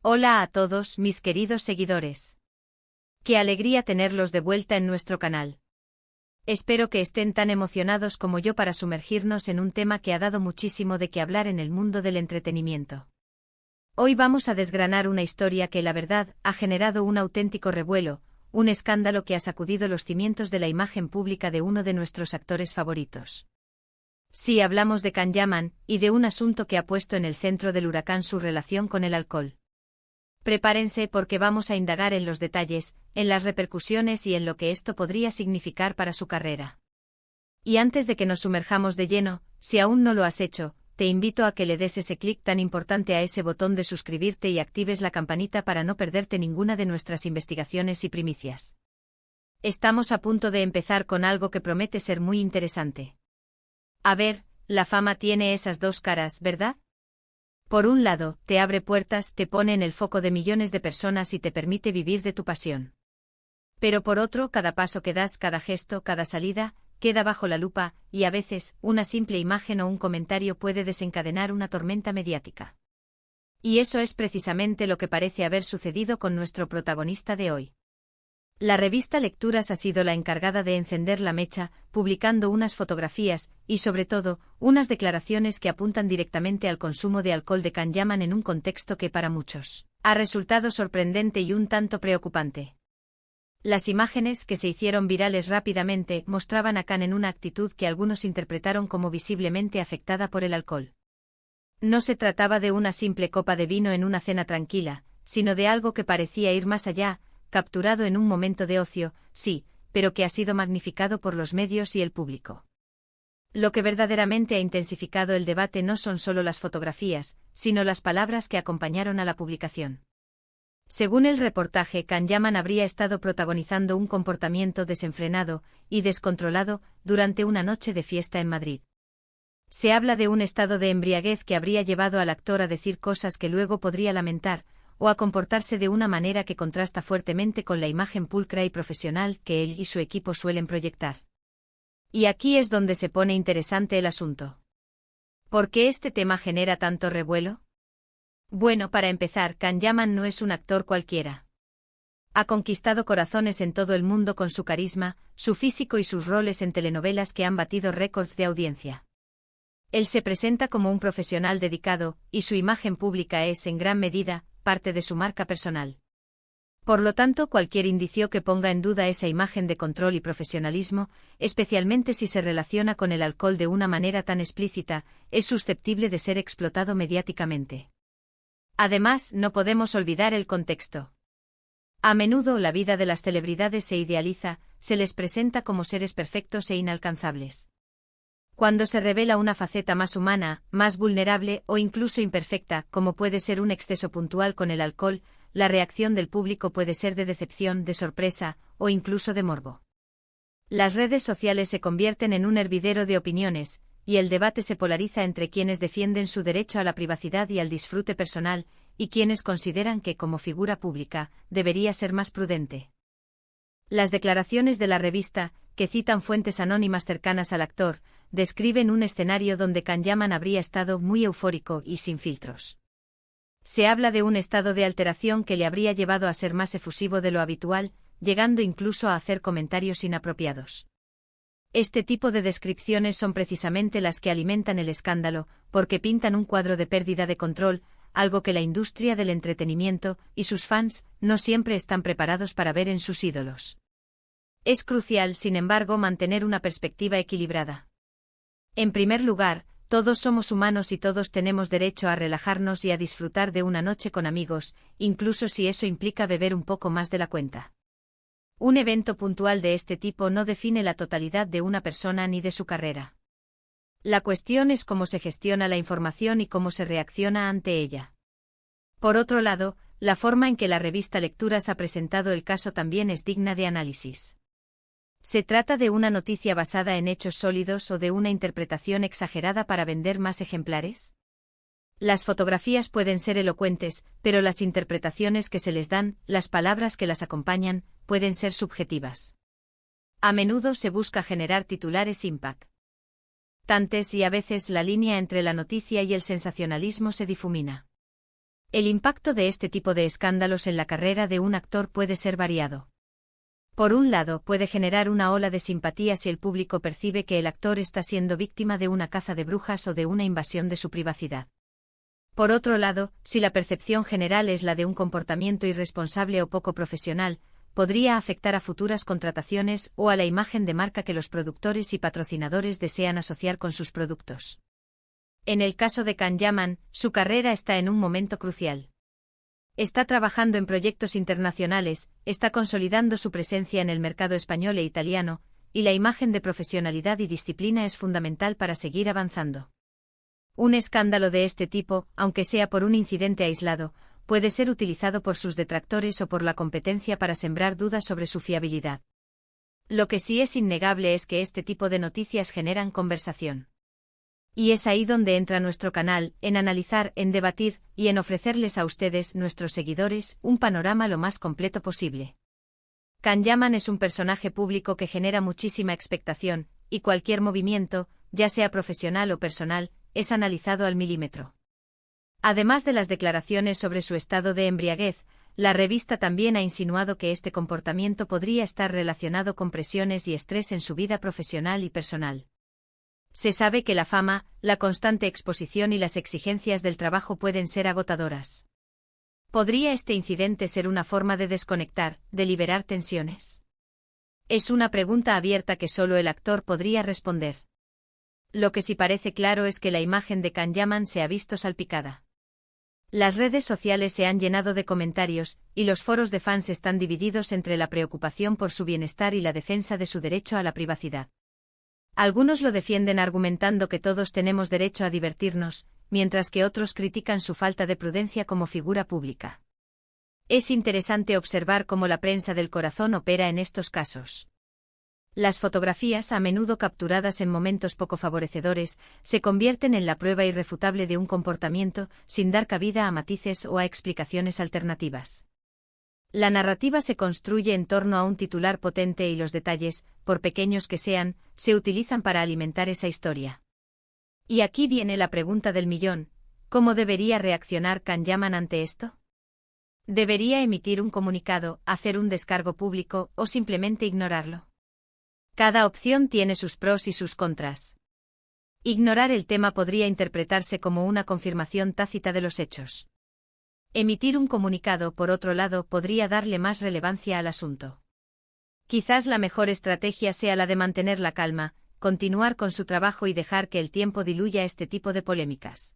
Hola a todos mis queridos seguidores. Qué alegría tenerlos de vuelta en nuestro canal. Espero que estén tan emocionados como yo para sumergirnos en un tema que ha dado muchísimo de qué hablar en el mundo del entretenimiento. Hoy vamos a desgranar una historia que la verdad ha generado un auténtico revuelo, un escándalo que ha sacudido los cimientos de la imagen pública de uno de nuestros actores favoritos. Sí, hablamos de Can Yaman y de un asunto que ha puesto en el centro del huracán su relación con el alcohol. Prepárense porque vamos a indagar en los detalles, en las repercusiones y en lo que esto podría significar para su carrera. Y antes de que nos sumerjamos de lleno, si aún no lo has hecho, te invito a que le des ese clic tan importante a ese botón de suscribirte y actives la campanita para no perderte ninguna de nuestras investigaciones y primicias. Estamos a punto de empezar con algo que promete ser muy interesante. A ver, la fama tiene esas dos caras, ¿verdad? Por un lado, te abre puertas, te pone en el foco de millones de personas y te permite vivir de tu pasión. Pero por otro, cada paso que das, cada gesto, cada salida, queda bajo la lupa, y a veces, una simple imagen o un comentario puede desencadenar una tormenta mediática. Y eso es precisamente lo que parece haber sucedido con nuestro protagonista de hoy. La revista Lecturas ha sido la encargada de encender la mecha, publicando unas fotografías, y sobre todo, unas declaraciones que apuntan directamente al consumo de alcohol de Can Yaman en un contexto que para muchos ha resultado sorprendente y un tanto preocupante. Las imágenes, que se hicieron virales rápidamente, mostraban a Can en una actitud que algunos interpretaron como visiblemente afectada por el alcohol. No se trataba de una simple copa de vino en una cena tranquila, sino de algo que parecía ir más allá, capturado en un momento de ocio, sí, pero que ha sido magnificado por los medios y el público. Lo que verdaderamente ha intensificado el debate no son solo las fotografías, sino las palabras que acompañaron a la publicación. Según el reportaje, Can Yaman habría estado protagonizando un comportamiento desenfrenado y descontrolado durante una noche de fiesta en Madrid. Se habla de un estado de embriaguez que habría llevado al actor a decir cosas que luego podría lamentar, o a comportarse de una manera que contrasta fuertemente con la imagen pulcra y profesional que él y su equipo suelen proyectar. Y aquí es donde se pone interesante el asunto. ¿Por qué este tema genera tanto revuelo? Bueno, para empezar, Can Yaman no es un actor cualquiera. Ha conquistado corazones en todo el mundo con su carisma, su físico y sus roles en telenovelas que han batido récords de audiencia. Él se presenta como un profesional dedicado, y su imagen pública es, en gran medida, parte de su marca personal. Por lo tanto, cualquier indicio que ponga en duda esa imagen de control y profesionalismo, especialmente si se relaciona con el alcohol de una manera tan explícita, es susceptible de ser explotado mediáticamente. Además, no podemos olvidar el contexto. A menudo la vida de las celebridades se idealiza, se les presenta como seres perfectos e inalcanzables. Cuando se revela una faceta más humana, más vulnerable o incluso imperfecta, como puede ser un exceso puntual con el alcohol, la reacción del público puede ser de decepción, de sorpresa, o incluso de morbo. Las redes sociales se convierten en un hervidero de opiniones, y el debate se polariza entre quienes defienden su derecho a la privacidad y al disfrute personal, y quienes consideran que, como figura pública, debería ser más prudente. Las declaraciones de la revista, que citan fuentes anónimas cercanas al actor, describen un escenario donde Can Yaman habría estado muy eufórico y sin filtros. Se habla de un estado de alteración que le habría llevado a ser más efusivo de lo habitual, llegando incluso a hacer comentarios inapropiados. Este tipo de descripciones son precisamente las que alimentan el escándalo, porque pintan un cuadro de pérdida de control, algo que la industria del entretenimiento y sus fans no siempre están preparados para ver en sus ídolos. Es crucial, sin embargo, mantener una perspectiva equilibrada. En primer lugar, todos somos humanos y todos tenemos derecho a relajarnos y a disfrutar de una noche con amigos, incluso si eso implica beber un poco más de la cuenta. Un evento puntual de este tipo no define la totalidad de una persona ni de su carrera. La cuestión es cómo se gestiona la información y cómo se reacciona ante ella. Por otro lado, la forma en que la revista Lecturas ha presentado el caso también es digna de análisis. ¿Se trata de una noticia basada en hechos sólidos o de una interpretación exagerada para vender más ejemplares? Las fotografías pueden ser elocuentes, pero las interpretaciones que se les dan, las palabras que las acompañan, pueden ser subjetivas. A menudo se busca generar titulares impactantes y a veces la línea entre la noticia y el sensacionalismo se difumina. El impacto de este tipo de escándalos en la carrera de un actor puede ser variado. Por un lado, puede generar una ola de simpatía si el público percibe que el actor está siendo víctima de una caza de brujas o de una invasión de su privacidad. Por otro lado, si la percepción general es la de un comportamiento irresponsable o poco profesional, podría afectar a futuras contrataciones o a la imagen de marca que los productores y patrocinadores desean asociar con sus productos. En el caso de Can Yaman, su carrera está en un momento crucial. Está trabajando en proyectos internacionales, está consolidando su presencia en el mercado español e italiano, y la imagen de profesionalidad y disciplina es fundamental para seguir avanzando. Un escándalo de este tipo, aunque sea por un incidente aislado, puede ser utilizado por sus detractores o por la competencia para sembrar dudas sobre su fiabilidad. Lo que sí es innegable es que este tipo de noticias generan conversación. Y es ahí donde entra nuestro canal, en analizar, en debatir, y en ofrecerles a ustedes, nuestros seguidores, un panorama lo más completo posible. Can Yaman es un personaje público que genera muchísima expectación, y cualquier movimiento, ya sea profesional o personal, es analizado al milímetro. Además de las declaraciones sobre su estado de embriaguez, la revista también ha insinuado que este comportamiento podría estar relacionado con presiones y estrés en su vida profesional y personal. Se sabe que la fama, la constante exposición y las exigencias del trabajo pueden ser agotadoras. ¿Podría este incidente ser una forma de desconectar, de liberar tensiones? Es una pregunta abierta que solo el actor podría responder. Lo que sí parece claro es que la imagen de Can Yaman se ha visto salpicada. Las redes sociales se han llenado de comentarios, y los foros de fans están divididos entre la preocupación por su bienestar y la defensa de su derecho a la privacidad. Algunos lo defienden argumentando que todos tenemos derecho a divertirnos, mientras que otros critican su falta de prudencia como figura pública. Es interesante observar cómo la prensa del corazón opera en estos casos. Las fotografías, a menudo capturadas en momentos poco favorecedores, se convierten en la prueba irrefutable de un comportamiento, sin dar cabida a matices o a explicaciones alternativas. La narrativa se construye en torno a un titular potente y los detalles, por pequeños que sean, se utilizan para alimentar esa historia. Y aquí viene la pregunta del millón: ¿cómo debería reaccionar Can Yaman ante esto? ¿Debería emitir un comunicado, hacer un descargo público o simplemente ignorarlo? Cada opción tiene sus pros y sus contras. Ignorar el tema podría interpretarse como una confirmación tácita de los hechos. Emitir un comunicado, por otro lado, podría darle más relevancia al asunto. Quizás la mejor estrategia sea la de mantener la calma, continuar con su trabajo y dejar que el tiempo diluya este tipo de polémicas.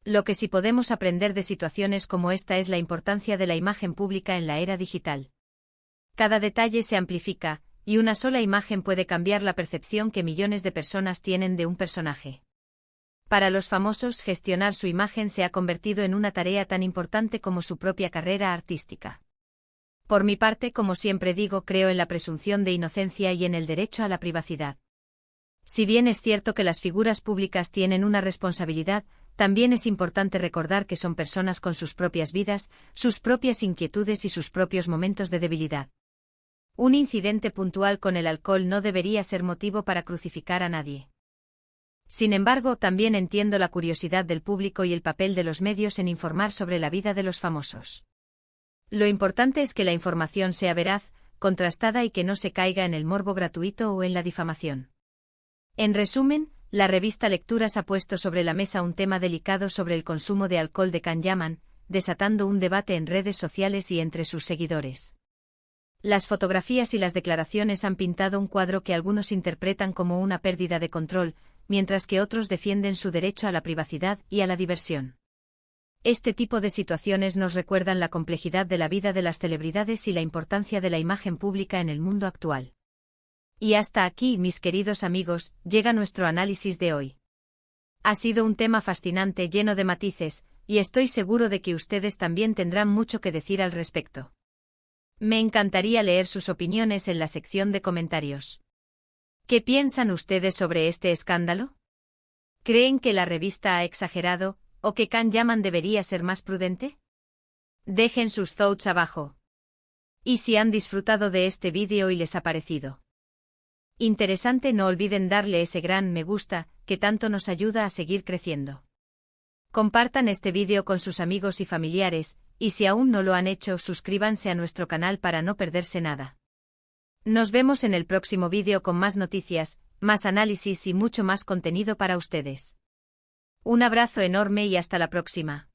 Lo que sí podemos aprender de situaciones como esta es la importancia de la imagen pública en la era digital. Cada detalle se amplifica, y una sola imagen puede cambiar la percepción que millones de personas tienen de un personaje. Para los famosos, gestionar su imagen se ha convertido en una tarea tan importante como su propia carrera artística. Por mi parte, como siempre digo, creo en la presunción de inocencia y en el derecho a la privacidad. Si bien es cierto que las figuras públicas tienen una responsabilidad, también es importante recordar que son personas con sus propias vidas, sus propias inquietudes y sus propios momentos de debilidad. Un incidente puntual con el alcohol no debería ser motivo para crucificar a nadie. Sin embargo, también entiendo la curiosidad del público y el papel de los medios en informar sobre la vida de los famosos. Lo importante es que la información sea veraz, contrastada y que no se caiga en el morbo gratuito o en la difamación. En resumen, la revista Lecturas ha puesto sobre la mesa un tema delicado sobre el consumo de alcohol de Can Yaman, desatando un debate en redes sociales y entre sus seguidores. Las fotografías y las declaraciones han pintado un cuadro que algunos interpretan como una pérdida de control, mientras que otros defienden su derecho a la privacidad y a la diversión. Este tipo de situaciones nos recuerdan la complejidad de la vida de las celebridades y la importancia de la imagen pública en el mundo actual. Y hasta aquí, mis queridos amigos, llega nuestro análisis de hoy. Ha sido un tema fascinante, lleno de matices, y estoy seguro de que ustedes también tendrán mucho que decir al respecto. Me encantaría leer sus opiniones en la sección de comentarios. ¿Qué piensan ustedes sobre este escándalo? ¿Creen que la revista ha exagerado, o que Can Yaman debería ser más prudente? Dejen sus thoughts abajo. Y si han disfrutado de este vídeo y les ha parecido interesante, no olviden darle ese gran me gusta, que tanto nos ayuda a seguir creciendo. Compartan este vídeo con sus amigos y familiares, y si aún no lo han hecho, suscríbanse a nuestro canal para no perderse nada. Nos vemos en el próximo vídeo con más noticias, más análisis y mucho más contenido para ustedes. Un abrazo enorme y hasta la próxima.